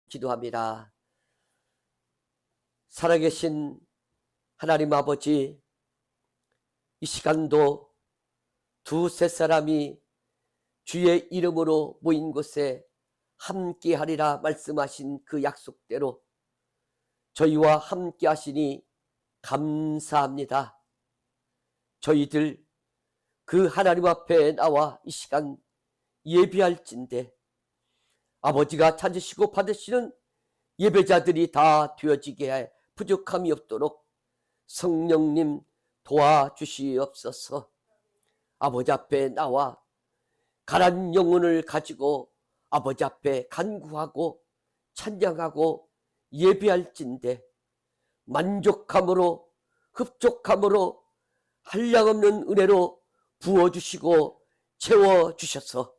기도합니다. 살아계신 하나님 아버지, 이 시간도 두세 사람이 주의 이름으로 모인 곳에 함께하리라 말씀하신 그 약속대로 저희와 함께하시니 감사합니다. 저희들 그 하나님 앞에 나와 이 시간 예배할진대 아버지가 찾으시고 받으시는 예배자들이 다 되어지게 해 부족함이 없도록 성령님 도와주시옵소서. 아버지 앞에 나와 가난 영혼을 가지고 아버지 앞에 간구하고 찬양하고 예배할진대 만족함으로 흡족함으로 한량없는 은혜로 부어주시고 채워주셔서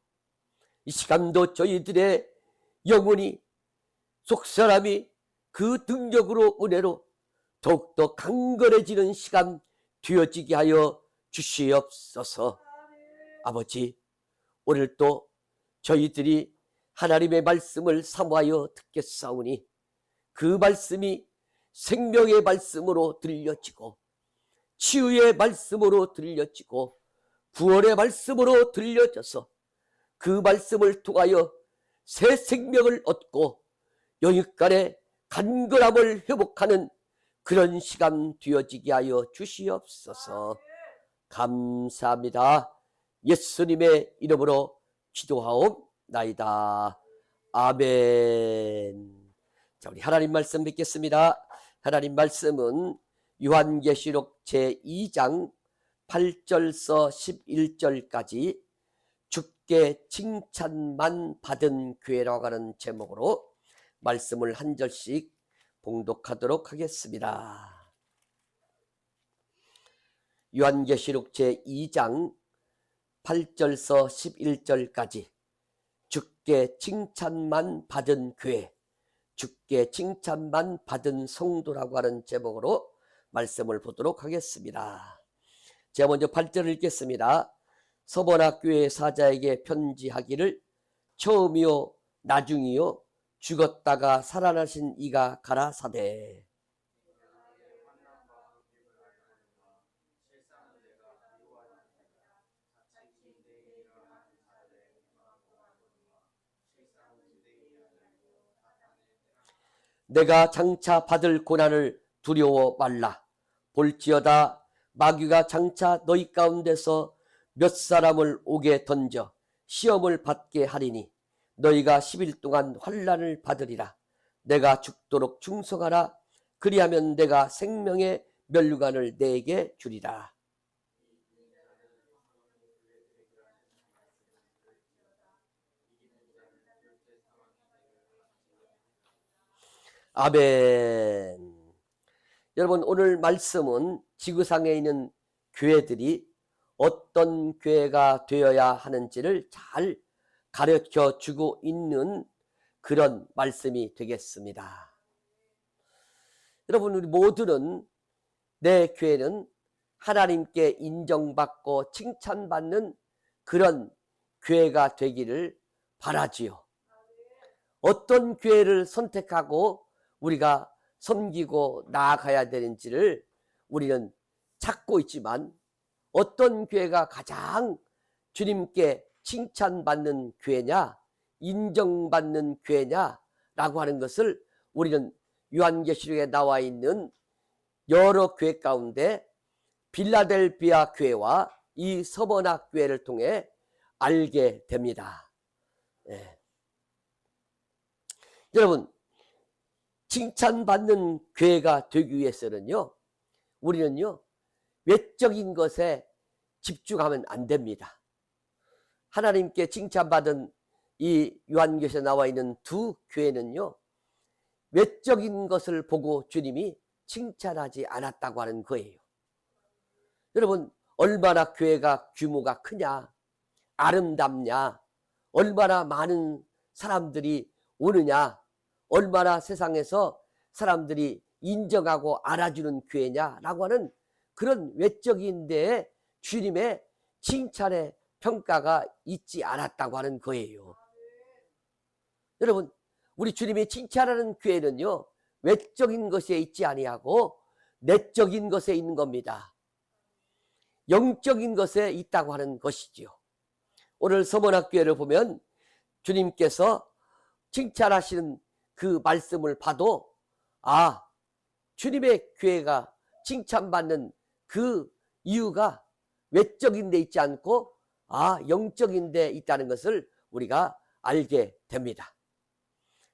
이 시간도 저희들의 영혼이 속사람이 그 능력으로 은혜로 더욱더 강건해지는 시간 되어지게 하여 주시옵소서. 아버지, 오늘 또 저희들이 하나님의 말씀을 사모하여 듣겠사오니 그 말씀이 생명의 말씀으로 들려지고 치유의 말씀으로 들려지고 구원의 말씀으로 들려져서 그 말씀을 통하여 새 생명을 얻고 영육간의 간결함을 회복하는 그런 시간 되어지게 하여 주시옵소서. 감사합니다. 예수님의 이름으로 기도하옵나이다. 아멘. 자, 우리 하나님 말씀 뵙겠습니다. 하나님 말씀은 요한계시록 제2장 8절서 11절까지 주께 칭찬만 받은 교회라고 하는 제목으로 말씀을 한 절씩 봉독하도록 하겠습니다. 요한계시록 제2장 8절서 11절까지 주께 칭찬만 받은 교회, 주께 칭찬만 받은 성도라고 하는 제목으로 말씀을 보도록 하겠습니다. 제가 먼저 8절을 읽겠습니다. 서번학교의 사자에게 편지하기를 처음이요 나중이요 죽었다가 살아나신 이가 가라사대 내가 장차 받을 고난을 두려워 말라. 볼지어다 마귀가 장차 너희 가운데서 몇 사람을 옥에 던져 시험을 받게 하리니 너희가 10일 동안 환난을 받으리라. 내가 죽도록 충성하라. 그리하면 내가 생명의 면류관을 내게 주리라. 아멘. 여러분, 오늘 말씀은 지구상에 있는 교회들이 어떤 교회가 되어야 하는지를 잘 가르쳐 주고 있는 그런 말씀이 되겠습니다. 여러분, 우리 모두는 내 교회는 하나님께 인정받고 칭찬받는 그런 교회가 되기를 바라지요. 어떤 교회를 선택하고 우리가 섬기고 나아가야 되는지를 우리는 찾고 있지만 어떤 교회가 가장 주님께 칭찬받는 교회냐, 인정받는 교회냐라고 하는 것을 우리는 요한계시록에 나와 있는 여러 교회 가운데 빌라델비아 교회와 이 서머나 교회를 통해 알게 됩니다. 네. 여러분, 칭찬받는 교회가 되기 위해서는요, 우리는요, 외적인 것에 집중하면 안 됩니다. 하나님께 칭찬받은 이 요한계시록에 나와 있는 두 교회는요, 외적인 것을 보고 주님이 칭찬하지 않았다고 하는 거예요. 여러분, 얼마나 교회가 규모가 크냐, 아름답냐, 얼마나 많은 사람들이 오느냐, 얼마나 세상에서 사람들이 인정하고 알아주는 교회냐라고 하는 그런 외적인 데에 주님의 칭찬의 평가가 있지 않았다고 하는 거예요. 여러분, 우리 주님이 칭찬하는 교회는요, 외적인 것에 있지 아니하고 내적인 것에 있는 겁니다. 영적인 것에 있다고 하는 것이지요. 오늘 서문학교회를 보면 주님께서 칭찬하시는 그 말씀을 봐도 주님의 교회가 칭찬받는 그 이유가 외적인 데 있지 않고 영적인 데 있다는 것을 우리가 알게 됩니다.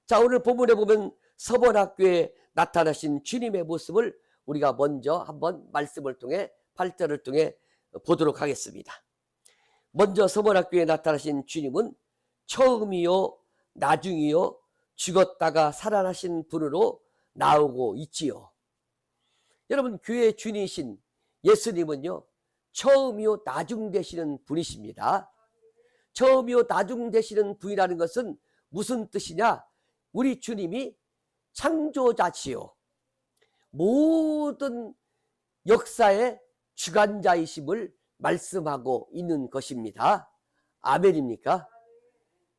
자, 오늘 본문에 보면 서문학교에 나타나신 주님의 모습을 우리가 먼저 한번 말씀을 통해 8절을 통해 보도록 하겠습니다. 먼저 서문학교에 나타나신 주님은 처음이요 나중이요 죽었다가 살아나신 분으로 나오고 있지요. 여러분, 교회의 주님이신 예수님은요, 처음이요 나중 되시는 분이십니다. 처음이요 나중 되시는 분이라는 것은 무슨 뜻이냐? 우리 주님이 창조자시요, 모든 역사의 주관자이심을 말씀하고 있는 것입니다. 아멘입니까?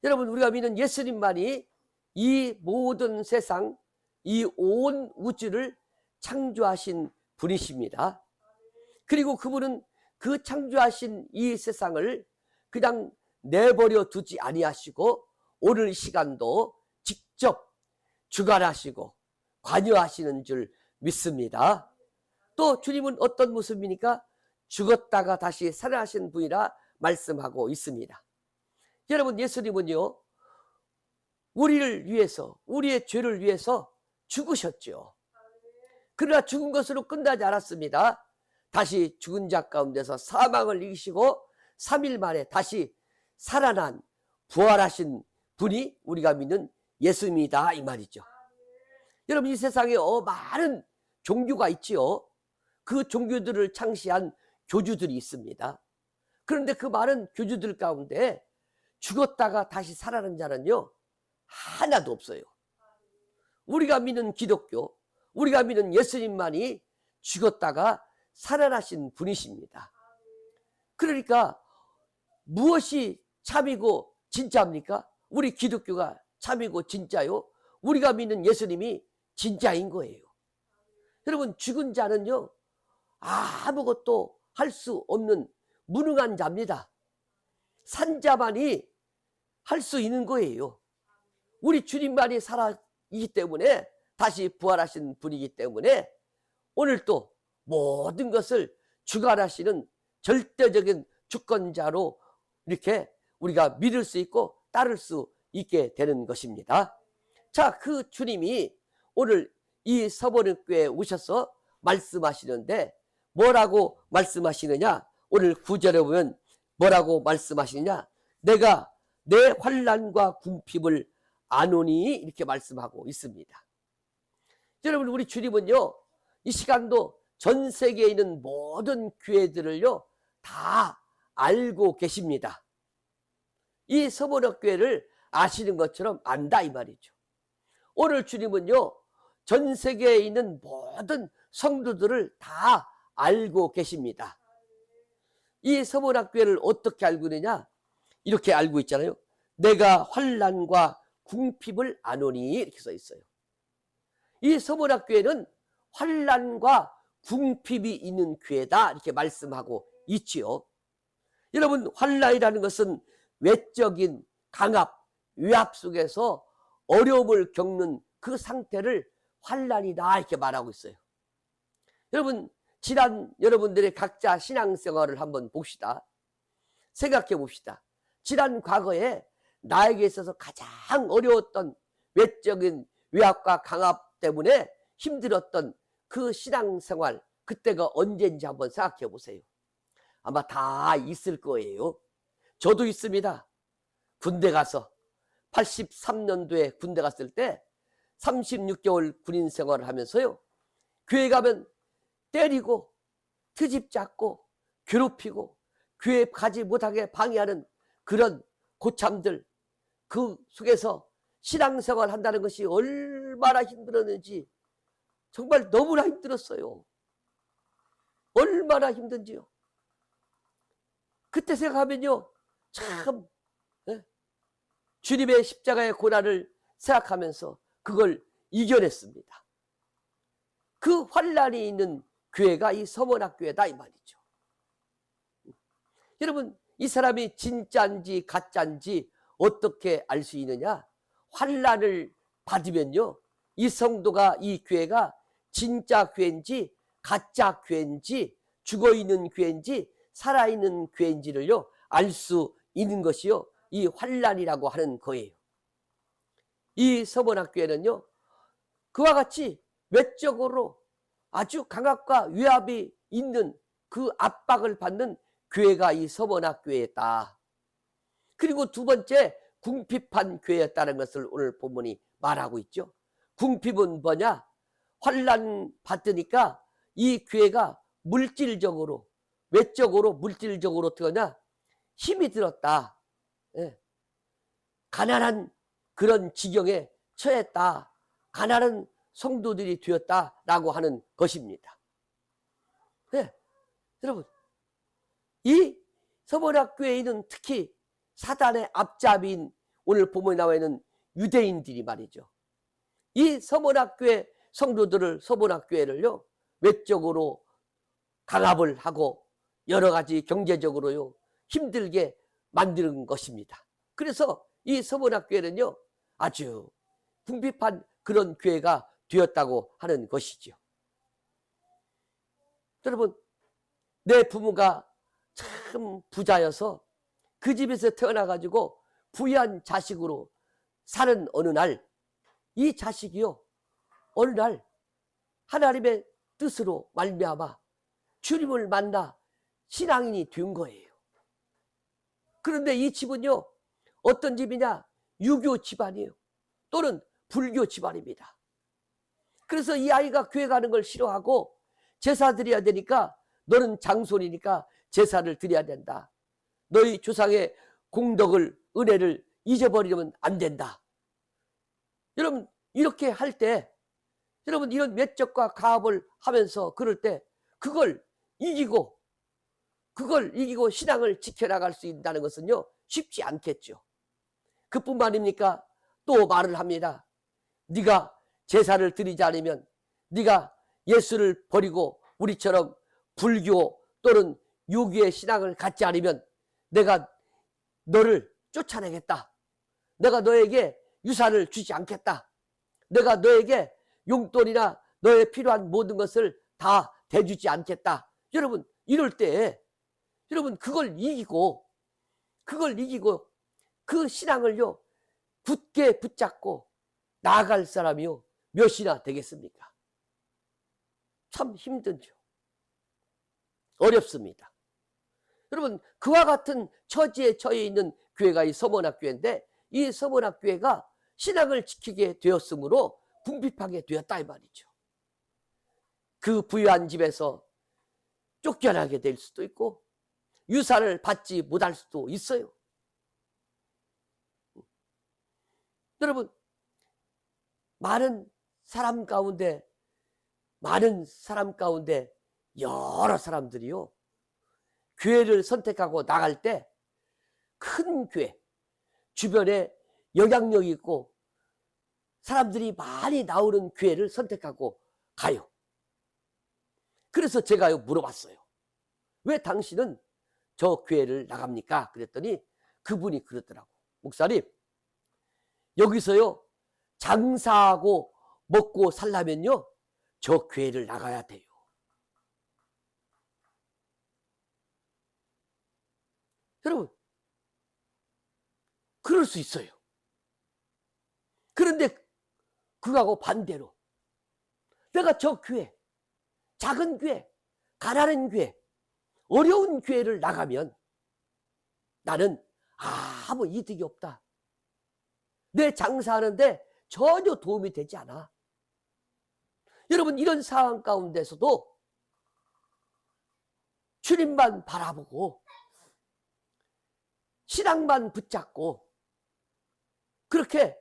여러분, 우리가 믿는 예수님만이 이 모든 세상, 이 온 우주를 창조하신 분이십니다. 그리고 그분은 그 창조하신 이 세상을 그냥 내버려 두지 아니하시고 오늘 시간도 직접 주관하시고 관여하시는 줄 믿습니다. 또 주님은 어떤 모습입니까? 죽었다가 다시 살아나신 분이라 말씀하고 있습니다. 여러분, 예수님은요, 우리를 위해서, 우리의 죄를 위해서 죽으셨죠. 그러나 죽은 것으로 끝나지 않았습니다. 다시 죽은 자 가운데서 사망을 이기시고 3일 만에 다시 살아난 부활하신 분이 우리가 믿는 예수님이다, 이 말이죠. 여러분, 이 세상에 많은 종교가 있지요. 그 종교들을 창시한 교주들이 있습니다. 그런데 그 많은 교주들 가운데 죽었다가 다시 살아난 자는요, 하나도 없어요. 우리가 믿는 기독교, 우리가 믿는 예수님만이 죽었다가 살아나신 분이십니다. 그러니까 무엇이 참이고 진짜입니까? 우리 기독교가 참이고 진짜요? 우리가 믿는 예수님이 진짜인 거예요. 여러분, 죽은 자는요, 아무것도 할 수 없는 무능한 자입니다. 산 자만이 할 수 있는 거예요. 우리 주님만이 살아있기 때문에, 다시 부활하신 분이기 때문에 오늘 또 모든 것을 주관하시는 절대적인 주권자로 이렇게 우리가 믿을 수 있고 따를 수 있게 되는 것입니다. 자, 그 주님이 오늘 이 서문학교에 오셔서 말씀하시는데 뭐라고 말씀하시느냐? 오늘 9절에 보면 뭐라고 말씀하시느냐? 내가 내 환난과 궁핍을 아노니, 이렇게 말씀하고 있습니다. 여러분, 우리 주님은요, 이 시간도 전 세계에 있는 모든 교회들을요 다 알고 계십니다. 이 서문학교회를 아시는 것처럼 안다, 이 말이죠. 오늘 주님은요, 전 세계에 있는 모든 성도들을 다 알고 계십니다. 이 서문학교회를 어떻게 알고 있느냐? 이렇게 알고 있잖아요. 내가 환난과 궁핍을 아노니, 이렇게 써 있어요. 이 서문학교회는 환난과 궁핍이 있는 교회다, 이렇게 말씀하고 있지요. 여러분, 환난이라는 것은 외적인 강압, 위압 속에서 어려움을 겪는 그 상태를 환난이다, 이렇게 말하고 있어요. 여러분, 지난 여러분들의 각자 신앙생활을 한번 봅시다. 생각해 봅시다. 지난 과거에 나에게 있어서 가장 어려웠던 외적인 위압과 강압 때문에 힘들었던 그 신앙생활, 그때가 언제인지 한번 생각해 보세요. 아마 다 있을 거예요. 저도 있습니다. 군대 가서 83년도에 군대 갔을 때 36개월 군인 생활을 하면서요, 교회 가면 때리고 트집 잡고 괴롭히고 교회 가지 못하게 방해하는 그런 고참들, 그 속에서 신앙생활 한다는 것이 얼마나 힘들었는지 정말 너무나 힘들었어요. 얼마나 힘든지요. 그때 생각하면요, 참 주님의 십자가의 고난을 생각하면서 그걸 이겨냈습니다. 그 환란이 있는 교회가 이 서문학교회다 이 말이죠. 여러분, 이 사람이 진짜인지 가짜인지 어떻게 알 수 있느냐? 환란을 받으면요, 이 성도가, 이 교회가 진짜 교회인지 가짜 교회인지 죽어있는 교회인지 살아있는 교회인지를요 알 수 있는 것이요 이 환란이라고 하는 거예요. 이 서문학교회는요 그와 같이 외적으로 아주 강압과 위압이 있는 그 압박을 받는 교회가 이 서문학교회였다. 그리고 두 번째, 궁핍한 교회였다는 것을 오늘 본문이 말하고 있죠. 궁핍은 뭐냐? 환란 받으니까 이 교회가 물질적으로, 외적으로 물질적으로 어떻게 하냐? 힘이 들었다. 예. 가난한 그런 지경에 처했다. 가난한 성도들이 되었다라고 하는 것입니다. 예. 여러분, 이 서문학교회에는 특히 사단의 앞잡이인 오늘 본문에 나와 있는 유대인들이 말이죠. 이 서문학교회 성도들을, 서문학교회를요 외적으로 강압을 하고 여러 가지 경제적으로요 힘들게 만드는 것입니다. 그래서 이 서문학교회는요 아주 궁핍한 그런 교회가 되었다고 하는 것이죠. 여러분, 내 부모가 참 부자여서 그 집에서 태어나가지고 부유한 자식으로 사는 어느 날, 이 자식이요 어느 날 하나님의 뜻으로 말미암아 주님을 만나 신앙인이 된 거예요. 그런데 이 집은요 어떤 집이냐? 유교 집안이에요. 또는 불교 집안입니다. 그래서 이 아이가 교회 가는 걸 싫어하고 제사 드려야 되니까, 너는 장손이니까 제사를 드려야 된다. 너희 조상의 공덕을, 은혜를 잊어버리면 안 된다. 여러분, 이렇게 할 때, 여러분 이런 외적과 가압을 하면서 그럴 때 그걸 이기고 신앙을 지켜나갈 수 있다는 것은요 쉽지 않겠죠. 그뿐만 아닙니까? 또 말을 합니다. 네가 제사를 드리지 않으면, 네가 예수를 버리고 우리처럼 불교 또는 유교의 신앙을 갖지 않으면 내가 너를 쫓아내겠다. 내가 너에게 유산을 주지 않겠다. 내가 너에게 용돈이나 너의 필요한 모든 것을 다 대주지 않겠다. 여러분, 이럴 때 여러분 그걸 이기고 그 신앙을요 굳게 붙잡고 나아갈 사람이요 몇이나 되겠습니까? 참 힘들죠. 어렵습니다. 여러분, 그와 같은 처지에 처해 있는 교회가 이 서문학교회인데, 이 서문학교회가 신앙을 지키게 되었으므로 궁핍하게 되었다 이 말이죠. 그 부유한 집에서 쫓겨나게 될 수도 있고 유산을 받지 못할 수도 있어요. 여러분, 많은 사람 가운데 여러 사람들이요 교회를 선택하고 나갈 때 큰 교회, 주변에 영향력이 있고 사람들이 많이 나오는 교회를 선택하고 가요. 그래서 제가요 물어봤어요. 왜 당신은 저 교회를 나갑니까? 그랬더니 그분이 그러더라고. 목사님, 여기서요 장사하고 먹고 살려면요 저 교회를 나가야 돼요. 여러분, 그럴 수 있어요. 그런데 그거하고 반대로 내가 저 교회, 작은 교회, 가난한 교회, 어려운 교회를 나가면 나는 아무 이득이 없다. 내 장사하는데 전혀 도움이 되지 않아. 여러분, 이런 상황 가운데서도 주님만 바라보고 신앙만 붙잡고 그렇게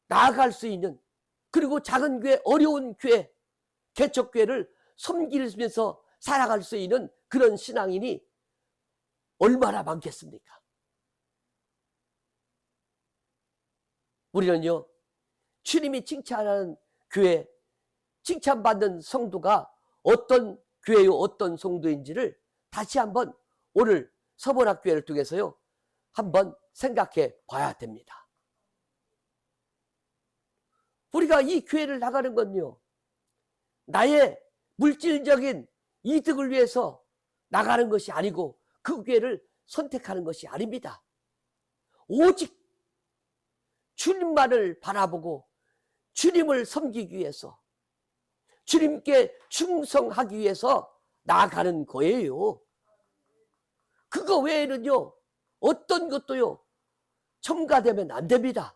나아갈 수 있는, 그리고 작은 교회, 어려운 교회, 개척교회를 섬기면서 살아갈 수 있는 그런 신앙인이 얼마나 많겠습니까? 우리는요 주님이 칭찬하는 교회, 칭찬받는 성도가 어떤 교회요, 어떤 성도인지를 다시 한번 오늘 서문학교회를 통해서요, 한번 생각해 봐야 됩니다. 우리가 이 교회를 나가는 건요, 나의 물질적인 이득을 위해서 나가는 것이 아니고 그 교회를 선택하는 것이 아닙니다. 오직 주님만을 바라보고 주님을 섬기기 위해서, 주님께 충성하기 위해서 나아가는 거예요. 그거 외에는요, 어떤 것도요, 첨가되면 안 됩니다.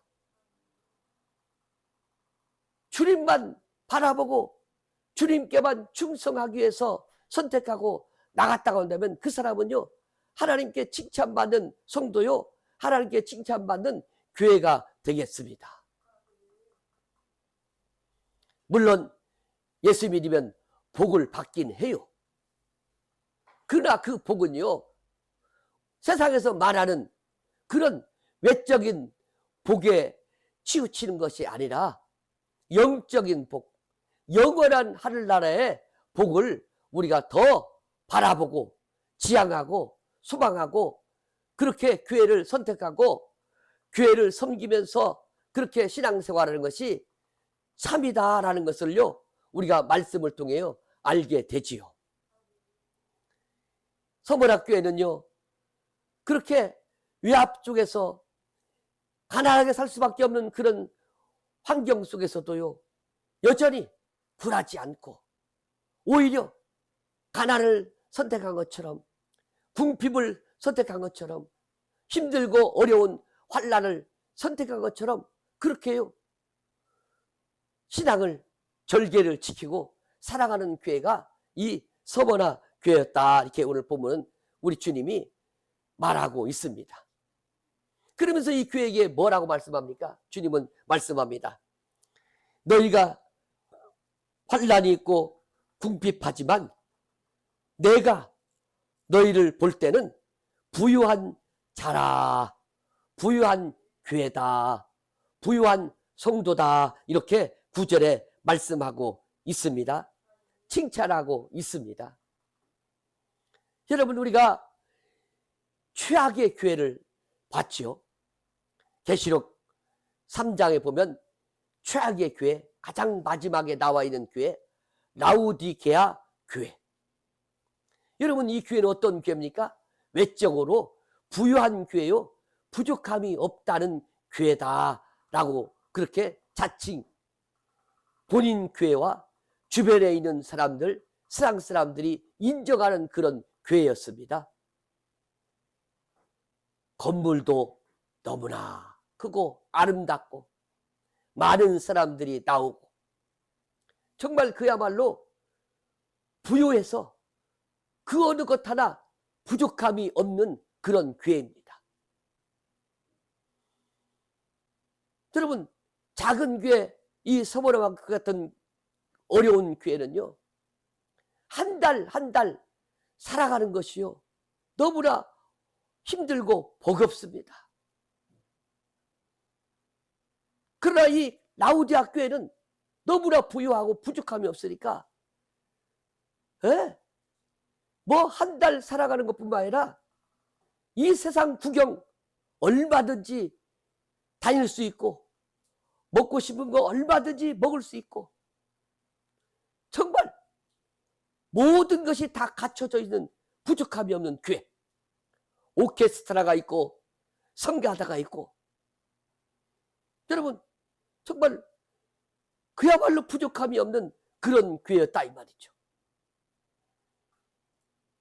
주님만 바라보고 주님께만 충성하기 위해서 선택하고 나갔다고 한다면 그 사람은요, 하나님께 칭찬받는 성도요, 하나님께 칭찬받는 교회가 되겠습니다. 물론 예수 믿으면 복을 받긴 해요. 그러나 그 복은요, 세상에서 말하는 그런 외적인 복에 치우치는 것이 아니라 영적인 복, 영원한 하늘나라의 복을 우리가 더 바라보고 지향하고 소망하고 그렇게 교회를 선택하고 교회를 섬기면서 그렇게 신앙생활하는 것이 참이다라는 것을요, 우리가 말씀을 통해요 알게 되지요. 서문학교회는요, 그렇게 외압 쪽에서 가난하게 살 수밖에 없는 그런 환경 속에서도요, 여전히 굴하지 않고 오히려 가난을 선택한 것처럼, 궁핍을 선택한 것처럼, 힘들고 어려운 환난을 선택한 것처럼 그렇게요, 신앙을, 절개를 지키고 살아가는 교회가 이 서머나 교회였다, 이렇게 오늘 보면 우리 주님이 말하고 있습니다. 그러면서 이 교회에게 뭐라고 말씀합니까? 주님은 말씀합니다. 너희가 환난이 있고 궁핍하지만 내가 너희를 볼 때는 부유한 자라, 부유한 교회다, 부유한 성도다, 이렇게 9절에 말씀하고 있습니다. 칭찬하고 있습니다. 여러분, 우리가 최악의 교회를 봤죠. 계시록 3장에 보면 최악의 교회, 가장 마지막에 나와 있는 교회, 라우디게아 교회. 여러분, 이 교회는 어떤 교회입니까? 외적으로 부유한 교회요, 부족함이 없다는 교회다라고 그렇게 자칭 본인 교회와 주변에 있는 사람들, 세상 사람들이 인정하는 그런 교회였습니다. 건물도 너무나 크고 아름답고 많은 사람들이 나오고 정말 그야말로 부유해서 그 어느 것 하나 부족함이 없는 그런 교회입니다. 여러분, 작은 교회, 이 서머나와 같은 어려운 교회는요, 한 달 한 달 살아가는 것이요, 너무나 힘들고 버겁습니다. 그러나 이 라우디아 교회는 너무나 부유하고 부족함이 없으니까 뭐 한 달 살아가는 것뿐만 아니라 이 세상 구경 얼마든지 다닐 수 있고 먹고 싶은 거 얼마든지 먹을 수 있고 정말 모든 것이 다 갖춰져 있는 부족함이 없는 교회. 오케스트라가 있고 성가다가 있고, 여러분 정말 그야말로 부족함이 없는 그런 교회였다 이 말이죠.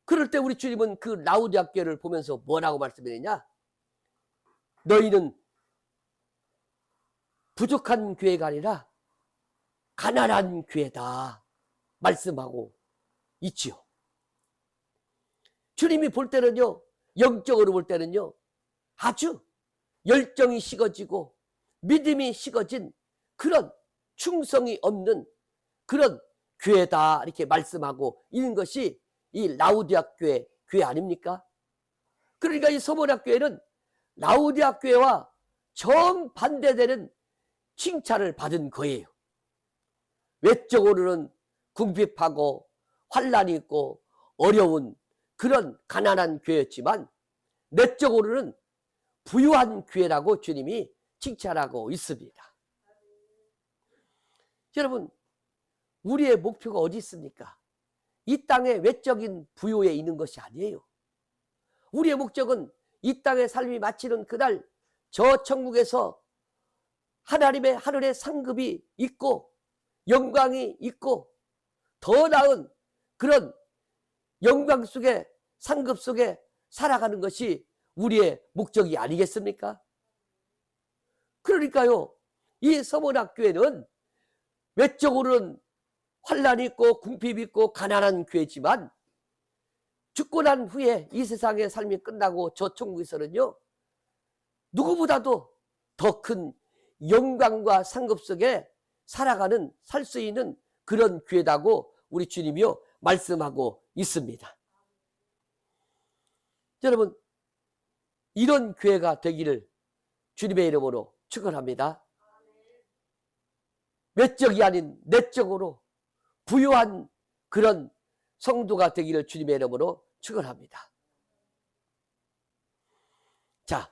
그럴 때 우리 주님은 그 라우디아 교회를 보면서 뭐라고 말씀했느냐? 너희는 부족한 교회가 아니라 가난한 교회다 말씀하고 있지요. 주님이 볼 때는요, 영적으로 볼 때는요, 아주 열정이 식어지고 믿음이 식어진 그런 충성이 없는 그런 교회다 이렇게 말씀하고 있는 것이 이 라우디아 교회 아닙니까? 그러니까 이 서문학 교회는 라우디아 교회와 정반대되는 칭찬을 받은 거예요. 외적으로는 궁핍하고 환란이 있고 어려운 그런 가난한 교회였지만 내적으로는 부유한 교회라고 주님이 칭찬하고 있습니다. 여러분, 우리의 목표가 어디 있습니까? 이 땅의 외적인 부유에 있는 것이 아니에요. 우리의 목적은 이 땅의 삶이 마치는 그날 저 천국에서 하나님의 하늘의 상급이 있고 영광이 있고 더 나은 그런 영광 속에 상급 속에 살아가는 것이 우리의 목적이 아니겠습니까? 그러니까요, 이 서문학교회는 외적으로는 환란이 있고 궁핍이 있고 가난한 교회지만 죽고 난 후에 이 세상의 삶이 끝나고 저 천국에서는요, 누구보다도 더 큰 영광과 상급 속에 살아가는, 살 수 있는 그런 교회라고 우리 주님이요 말씀하고 있습니다. 여러분, 이런 교회가 되기를 주님의 이름으로 축원합니다. 외적이 아닌 내적으로 부유한 그런 성도가 되기를 주님의 이름으로 축원합니다. 자,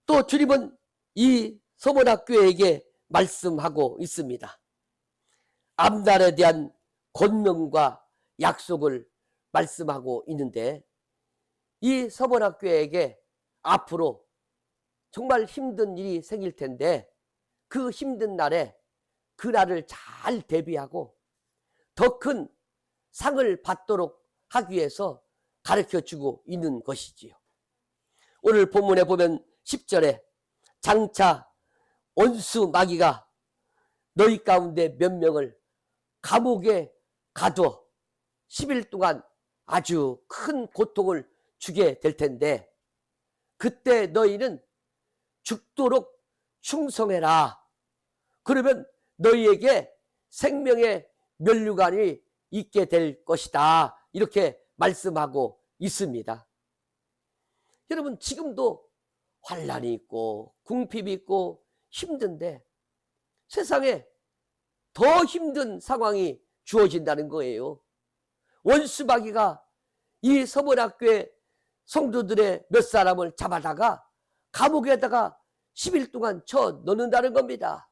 또 주님은 이 서문학교에게 말씀하고 있습니다. 앞날에 대한 권능과 약속을 말씀하고 있는데, 이 서문학교에게 앞으로 정말 힘든 일이 생길 텐데 그 힘든 날에 그 날을 잘 대비하고 더 큰 상을 받도록 하기 위해서 가르쳐주고 있는 것이지요. 오늘 본문에 보면 10절에 장차 원수 마귀가 너희 가운데 몇 명을 감옥에 가둬 10일 동안 아주 큰 고통을 주게 될 텐데 그때 너희는 죽도록 충성해라. 그러면 너희에게 생명의 면류관이 있게 될 것이다. 이렇게 말씀하고 있습니다. 여러분, 지금도 환란이 있고 궁핍이 있고 힘든데 세상에 더 힘든 상황이 주어진다는 거예요. 원수마귀가 이 서문학교의 성도들의 몇 사람을 잡아다가 감옥에다가 10일 동안 쳐 넣는다는 겁니다.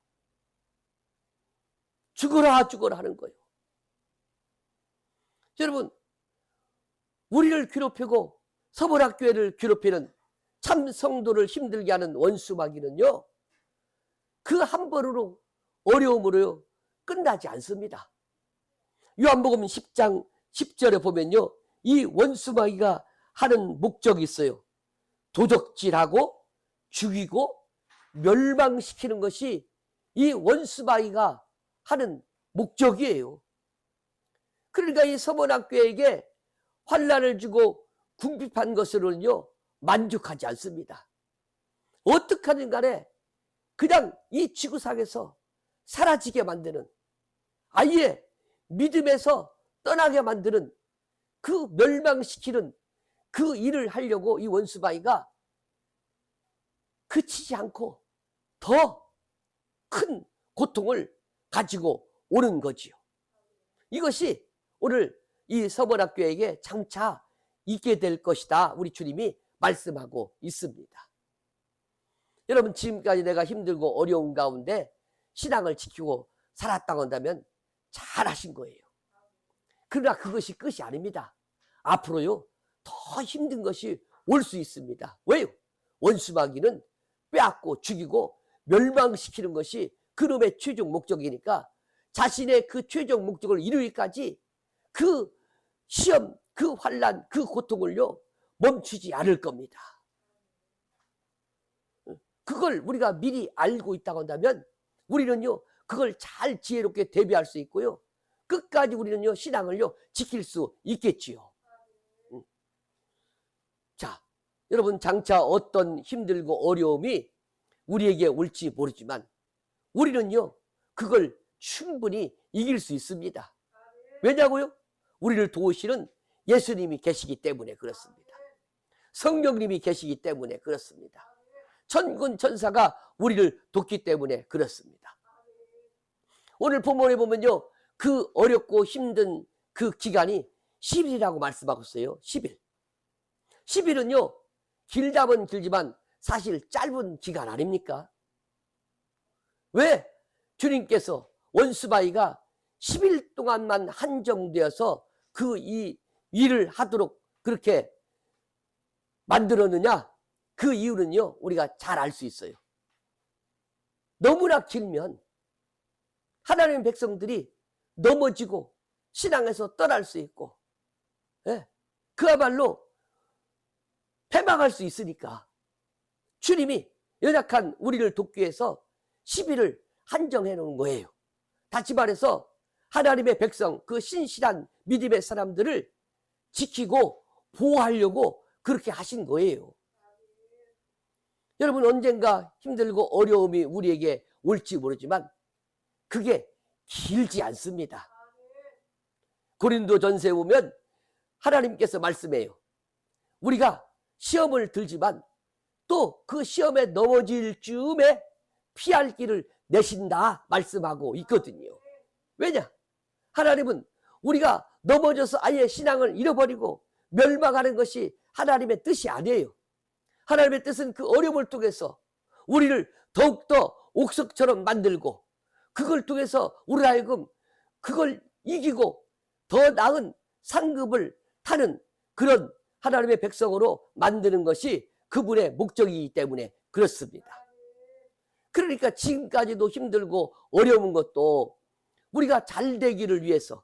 죽어라 죽어라 하는 거예요. 여러분, 우리를 괴롭히고 서문학교회를 괴롭히는 참 성도를 힘들게 하는 원수마귀는요, 그 한 번으로 어려움으로 끝나지 않습니다. 요한복음 10장 10절에 보면요, 이 원수마귀가 하는 목적이 있어요. 도적질하고 죽이고 멸망시키는 것이 이 원수마귀가 하는 목적이에요. 그러니까 이 서문학교에게 환난을 주고 궁핍한 것으로는요 만족하지 않습니다. 어떻게 하든 간에 그냥 이 지구상에서 사라지게 만드는, 아예 믿음에서 떠나게 만드는, 그 멸망시키는 그 일을 하려고 이 원수마귀가 그치지 않고 더 큰 고통을 가지고 오는 거지요. 이것이 오늘 이 서문학교에게 장차 있게 될 것이다. 우리 주님이 말씀하고 있습니다. 여러분, 지금까지 내가 힘들고 어려운 가운데 신앙을 지키고 살았다고 한다면 잘하신 거예요. 그러나 그것이 끝이 아닙니다. 앞으로요 더 힘든 것이 올 수 있습니다. 왜요? 원수마귀는 빼앗고 죽이고 멸망시키는 것이 그놈의 최종 목적이니까 자신의 그 최종 목적을 이루기까지 그 시험, 그 환난, 그 고통을요 멈추지 않을 겁니다. 그걸 우리가 미리 알고 있다고 한다면 우리는요 그걸 잘 지혜롭게 대비할 수 있고요, 끝까지 우리는요 신앙을요 지킬 수 있겠지요. 자, 여러분, 장차 어떤 힘들고 어려움이 우리에게 올지 모르지만 우리는요 그걸 충분히 이길 수 있습니다. 왜냐고요? 우리를 도우시는 예수님이 계시기 때문에 그렇습니다. 성령님이 계시기 때문에 그렇습니다. 천군 천사가 우리를 돕기 때문에 그렇습니다. 오늘 본문에 보면요, 그 어렵고 힘든 그 기간이 10일이라고 말씀하고 있어요. 10일. 10일은요 길다면 길지만 사실 짧은 기간 아닙니까? 왜 주님께서 원수바위가 10일 동안만 한정되어서 그 이 일을 하도록 그렇게 만들었느냐? 그 이유는요 우리가 잘 알 수 있어요. 너무나 길면 하나님의 백성들이 넘어지고 신앙에서 떠날 수 있고, 예, 그야말로 패망할 수 있으니까 주님이 연약한 우리를 돕기 위해서 10일을 한정해 놓은 거예요. 다시 말해서 하나님의 백성, 그 신실한 믿음의 사람들을 지키고 보호하려고 그렇게 하신 거예요. 여러분, 언젠가 힘들고 어려움이 우리에게 올지 모르지만 그게 길지 않습니다. 고린도전서에 보면 하나님께서 말씀해요. 우리가 시험을 들지만 또 그 시험에 넘어질 즈음에 피할 길을 내신다 말씀하고 있거든요. 왜냐? 하나님은 우리가 넘어져서 아예 신앙을 잃어버리고 멸망하는 것이 하나님의 뜻이 아니에요. 하나님의 뜻은 그 어려움을 통해서 우리를 더욱더 옥석처럼 만들고, 그걸 통해서 우리 하여금 그걸 이기고 더 나은 상급을 타는 그런 하나님의 백성으로 만드는 것이 그분의 목적이기 때문에 그렇습니다. 그러니까 지금까지도 힘들고 어려운 것도 우리가 잘 되기를 위해서,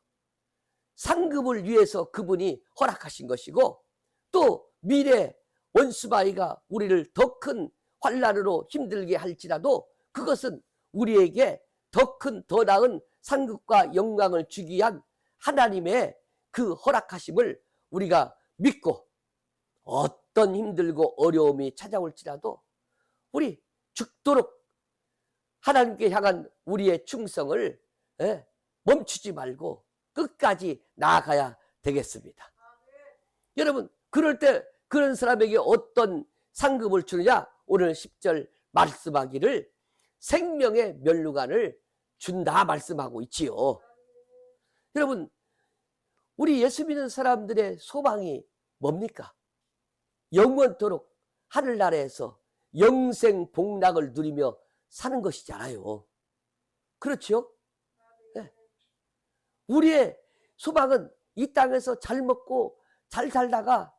상급을 위해서 그분이 허락하신 것이고, 또 미래 원수바위가 우리를 더 큰 환난으로 힘들게 할지라도 그것은 우리에게 더 큰 더 나은 상급과 영광을 주기 위한 하나님의 그 허락하심을 우리가 믿고, 어떤 힘들고 어려움이 찾아올지라도 우리 죽도록 하나님께 향한 우리의 충성을 멈추지 말고 끝까지 나아가야 되겠습니다. 여러분, 그럴 때 그런 사람에게 어떤 상급을 주느냐? 오늘 10절 말씀하기를 생명의 면류관을 준다 말씀하고 있지요. 여러분, 우리 예수 믿는 사람들의 소망이 뭡니까? 영원토록 하늘나라에서 영생 복락을 누리며 사는 것이잖아요. 그렇죠? 네. 우리의 소망은 이 땅에서 잘 먹고 잘 살다가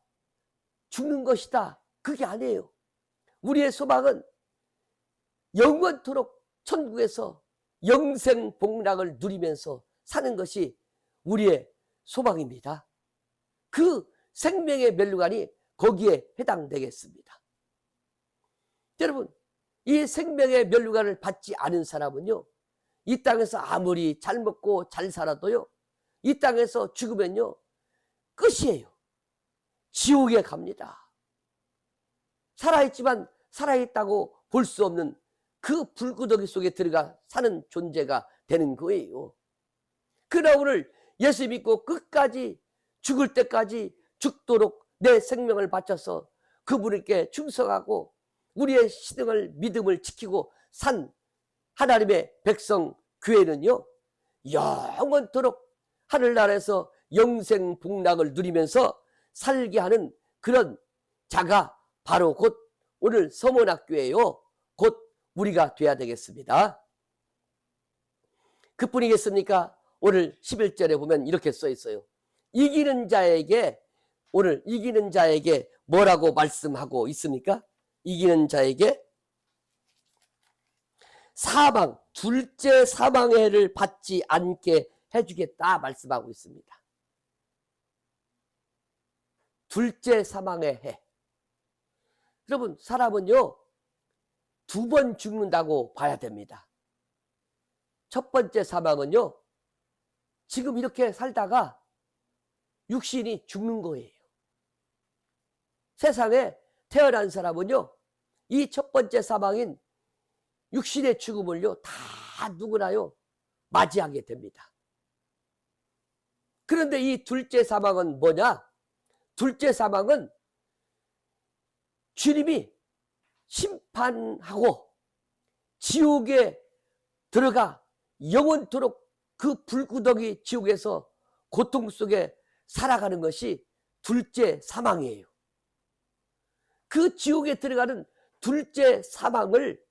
죽는 것이다, 그게 아니에요. 우리의 소망은 영원토록 천국에서 영생 복락을 누리면서 사는 것이 우리의 소망입니다. 그 생명의 면류관이 거기에 해당되겠습니다. 여러분, 이 생명의 면류관을 받지 않은 사람은요, 이 땅에서 아무리 잘 먹고 잘 살아도요, 이 땅에서 죽으면요 끝이에요. 지옥에 갑니다. 살아있지만 살아있다고 볼 수 없는 그 불구덩이 속에 들어가 사는 존재가 되는 거예요. 그러나 오늘 예수 믿고 끝까지 죽을 때까지 죽도록 내 생명을 바쳐서 그분께 충성하고 우리의 신앙을 믿음을 지키고 산 하나님의 백성 교회는요, 영원토록 하늘나라에서 영생 복락을 누리면서 살게 하는 그런 자가 바로 곧 오늘 서문학교예요. 곧 우리가 돼야 되겠습니다. 그뿐이겠습니까? 오늘 11절에 보면 이렇게 써 있어요. 이기는 자에게, 오늘 이기는 자에게 뭐라고 말씀하고 있습니까? 이기는 자에게 사망, 둘째 사망의 해를 받지 않게 해주겠다 말씀하고 있습니다. 둘째 사망의 해. 여러분, 사람은요 2번 죽는다고 봐야 됩니다. 첫 번째 사망은요, 지금 이렇게 살다가 육신이 죽는 거예요. 세상에 태어난 사람은요, 이 첫 번째 사망인 육신의 죽음을요 다 누구나요 맞이하게 됩니다. 그런데 이 둘째 사망은 뭐냐? 둘째 사망은 주님이 심판하고 지옥에 들어가 영원토록 그 불구덩이 지옥에서 고통 속에 살아가는 것이 둘째 사망이에요. 그 지옥에 들어가는 둘째 사망을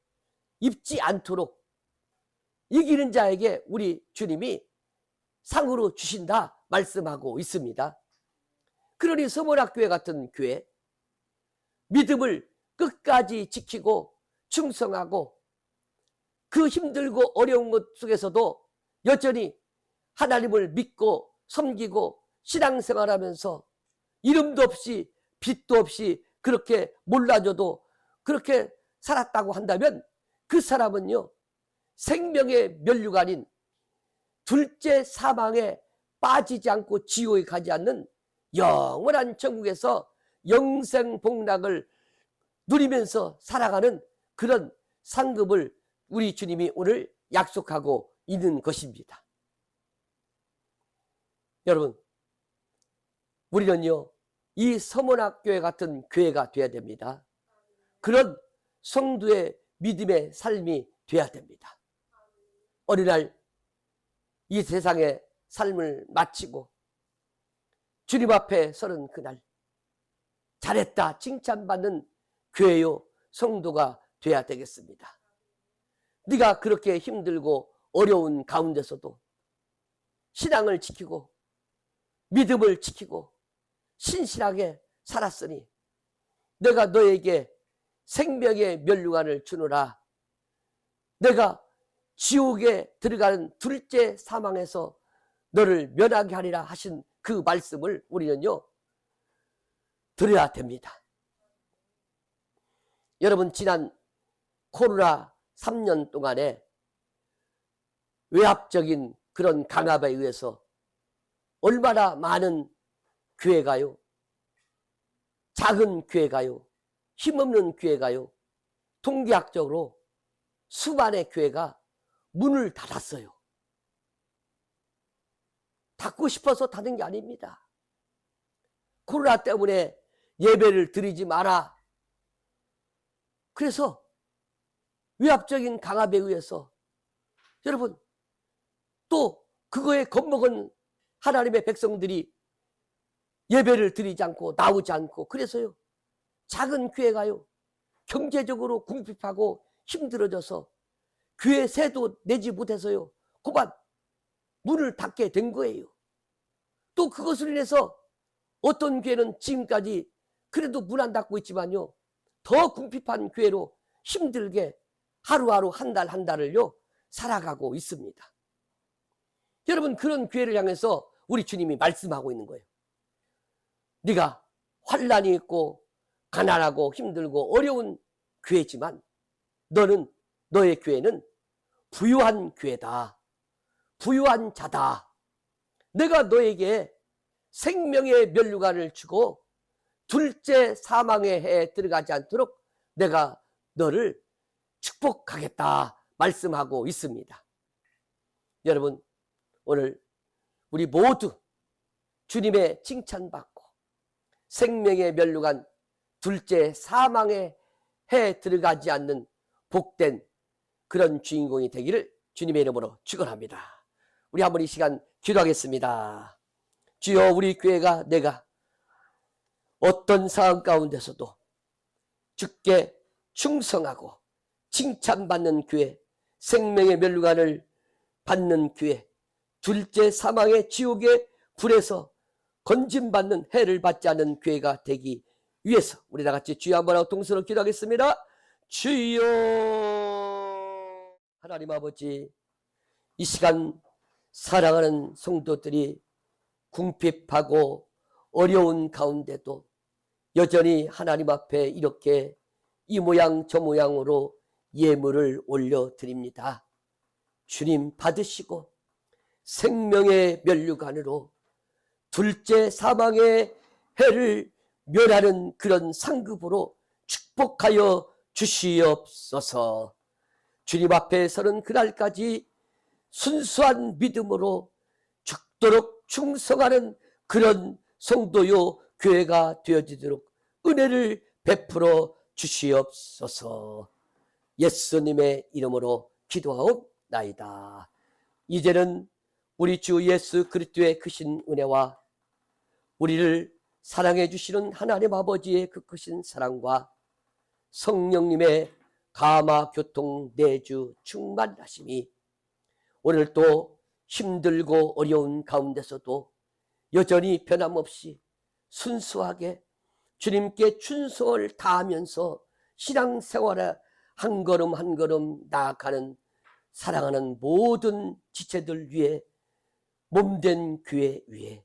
입지 않도록 이기는 자에게 우리 주님이 상으로 주신다 말씀하고 있습니다. 그러니 서문학교회 같은 교회, 믿음을 끝까지 지키고 충성하고 그 힘들고 어려운 것 속에서도 여전히 하나님을 믿고 섬기고 신앙생활하면서 이름도 없이 빚도 없이 그렇게 몰라줘도 그렇게 살았다고 한다면 그 사람은요, 생명의 면류관인 둘째 사망에 빠지지 않고 지옥에 가지 않는 영원한 천국에서 영생복락을 누리면서 살아가는 그런 상급을 우리 주님이 오늘 약속하고 있는 것입니다. 여러분, 우리는요, 이 서문학교회 같은 교회가 되어야 됩니다. 그런 성도의 믿음의 삶이 되어야 됩니다. 어느 날 이 세상의 삶을 마치고 주님 앞에 서는 그날, 잘했다 칭찬받는 교회요 성도가 되어야 되겠습니다. 네가 그렇게 힘들고 어려운 가운데서도 신앙을 지키고 믿음을 지키고 신실하게 살았으니 내가 너에게 생명의 면류관을 주노라. 내가 지옥에 들어가는 둘째 사망에서 너를 면하게 하리라 하신 그 말씀을 우리는요 들어야 됩니다. 여러분, 지난 코로나 3년 동안에 외압적인 그런 강압에 의해서 얼마나 많은 교회가요, 작은 교회가요, 힘없는 교회가요, 통계학적으로 수많은 교회가 문을 닫았어요. 닫고 싶어서 닫은 게 아닙니다. 코로나 때문에 예배를 드리지 마라. 그래서 위압적인 강압에 의해서 여러분, 또 그거에 겁먹은 하나님의 백성들이 예배를 드리지 않고 나오지 않고, 그래서요 작은 교회가요 경제적으로 궁핍하고 힘들어져서 교회 세도 내지 못해서요 그만 문을 닫게 된 거예요. 또 그것으로 인해서 어떤 교회는 지금까지 그래도 문 안 닫고 있지만요 더 궁핍한 교회로 힘들게 하루하루 한 달 한 달을요 살아가고 있습니다. 여러분, 그런 교회를 향해서 우리 주님이 말씀하고 있는 거예요. 네가 환난이 있고 가난하고 힘들고 어려운 교회지만 너의 교회는 부유한 교회다. 부유한 자다. 내가 너에게 생명의 면류관을 주고 둘째 사망의 해에 들어가지 않도록 내가 너를 축복하겠다 말씀하고 있습니다. 여러분, 오늘 우리 모두 주님의 칭찬받고 생명의 면류관 둘째 사망의 해에 들어가지 않는 복된 그런 주인공이 되기를 주님의 이름으로 축원합니다. 우리 한번 이 시간 기도하겠습니다. 주여, 우리 교회가 내가 어떤 상황 가운데서도 주께 충성하고 칭찬받는 교회, 생명의 면류관을 받는 교회, 둘째 사망의 지옥의 불에서 건짐받는 해를 받지 않는 교회가 되기 위해서 우리 다같이 주여 한번 하고 동서로 기도하겠습니다. 주여. 하나님 아버지, 이 시간 사랑하는 성도들이 궁핍하고 어려운 가운데도 여전히 하나님 앞에 이렇게 이 모양 저 모양으로 예물을 올려드립니다. 주님 받으시고 생명의 면류관으로 둘째 사망의 해를 면하는 그런 상급으로 축복하여 주시옵소서. 주님 앞에 서는 그날까지 순수한 믿음으로 죽도록 충성하는 그런 성도요 교회가 되어지도록 은혜를 베풀어 주시옵소서. 예수님의 이름으로 기도하옵나이다. 이제는 우리 주 예수 그리스도의 크신 은혜와 우리를 사랑해 주시는 하나님 아버지의 그 크신 사랑과 성령님의 감화 교통 내주 충만하심이 오늘도 힘들고 어려운 가운데서도 여전히 변함없이 순수하게 주님께 충성을 다하면서 신앙생활에 한 걸음 한 걸음 나아가는 사랑하는 모든 지체들 위해 몸된 교회 위에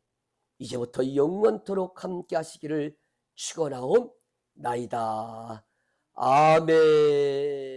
이제부터 영원토록 함께 하시기를 축원하옵나이다. 아멘.